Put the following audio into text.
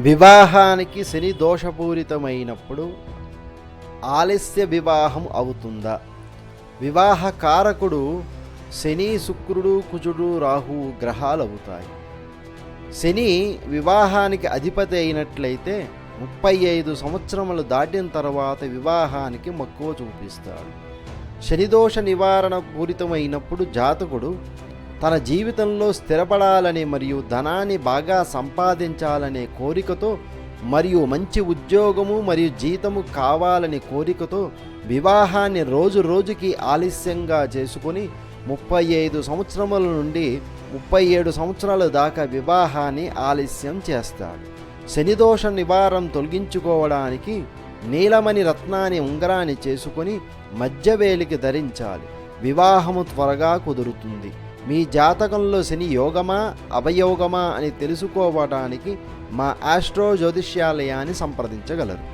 వివాహానికి శని దోషపూరితమైనప్పుడు ఆలస్య వివాహం అవుతుందా? వివాహ కారకుడు శని, శుక్రుడు, కుజుడు, రాహువు గ్రహాలు అవుతాయి. శని వివాహానికి అధిపతి అయినట్లయితే 35 సంవత్సరములు దాటిన తర్వాత వివాహానికి మక్కువ చూపిస్తాడు. శనిదోష నివారణ పూరితమైనప్పుడు జాతకుడు తన జీవితంలో స్థిరపడాలని మరియు ధనాన్ని బాగా సంపాదించాలనే కోరికతో మరియు మంచి ఉద్యోగము మరియు జీతము కావాలని కోరికతో వివాహాన్ని రోజు రోజుకి ఆలస్యంగా చేసుకొని 35 సంవత్సరముల నుండి 37 సంవత్సరాల దాకా వివాహాన్ని ఆలస్యం చేస్తాడు. శనిదోష నివారణ తొలగించుకోవడానికి నీలమణి రత్నాన్ని ఉంగరాన్ని చేసుకొని మధ్యవేలికి ధరించాలి. వివాహము త్వరగా కుదురుతుంది. మీ జాతకంలో శని యోగమా అవయోగమా అని తెలుసుకోవడానికి మా ఆస్ట్రో జ్యోతిష్యాలయాన్ని సంప్రదించగలరు.